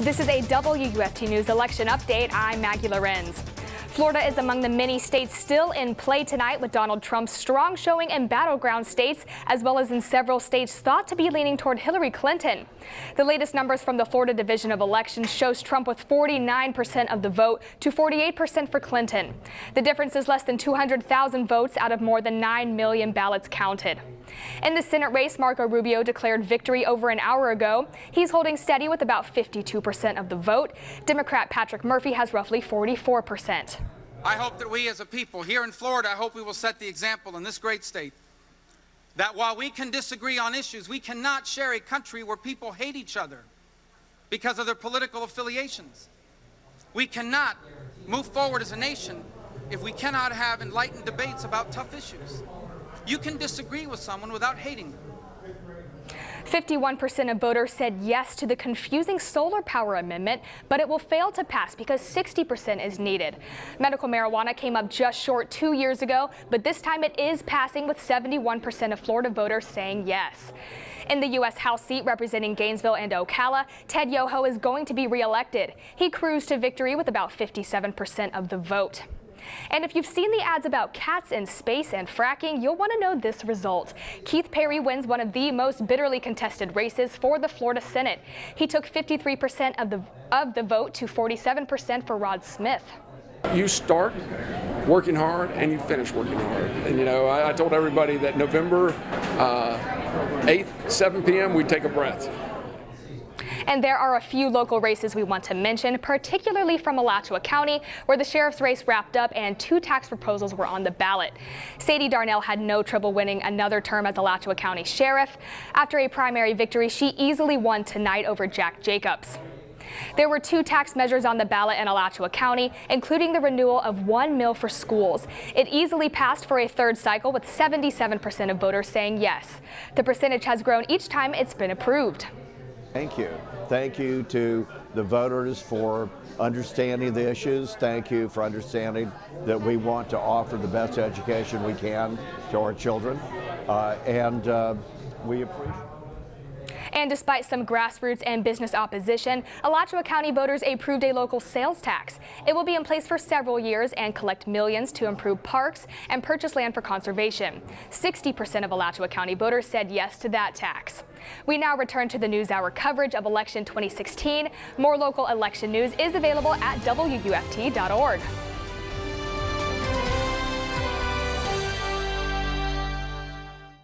This is a WUFT News election update. I'm Maggie Lorenz. Florida is among the many states still in play tonight, with Donald Trump's strong showing in battleground states, as well as in several states thought to be leaning toward Hillary Clinton. The latest numbers from the Florida Division of Elections shows Trump with 49% of the vote to 48% for Clinton. The difference is less than 200,000 votes out of more than 9 million ballots counted. In the Senate race, Marco Rubio declared victory over an hour ago. He's holding steady with about 52% of the vote. Democrat Patrick Murphy has roughly 44%. I hope that we as a people here in Florida, I hope we will set the example in this great state that while we can disagree on issues, we cannot share a country where people hate each other because of their political affiliations. We cannot move forward as a nation if we cannot have enlightened debates about tough issues. You can disagree with someone without hating them. 51% of voters said yes to the confusing solar power amendment, but it will fail to pass because 60% is needed. Medical marijuana came up just short 2 years ago, but this time it is passing, with 71% of Florida voters saying yes. In the U.S. House seat representing Gainesville and Ocala, Ted Yoho is going to be reelected. He cruised to victory with about 57% of the vote. And if you've seen the ads about cats in space and fracking, you'll want to know this result. Keith Perry wins one of the most bitterly contested races for the Florida Senate. He took 53% of the vote to 47% for Rod Smith. You start working hard and you finish working hard. And, you know, I told everybody that November 8th, 7 p.m., we'd take a breath. And there are a few local races we want to mention, particularly from Alachua County, where the sheriff's race wrapped up and 2 tax proposals were on the ballot. Sadie Darnell had no trouble winning another term as Alachua County sheriff. After a primary victory, she easily won tonight over Jack Jacobs. There were 2 tax measures on the ballot in Alachua County, including the renewal of 1 mill for schools. It easily passed for a third cycle, with 77% of voters saying yes. The percentage has grown each time it's been approved. Thank you. Thank you to the voters for understanding the issues. Thank you for understanding that we want to offer the best education we can to our children, and we appreciate it. And despite some grassroots and business opposition, Alachua County voters approved a local sales tax. It will be in place for several years and collect millions to improve parks and purchase land for conservation. 60% of Alachua County voters said yes to that tax. We now return to the NewsHour coverage of election 2016. More local election news is available at WUFT.org.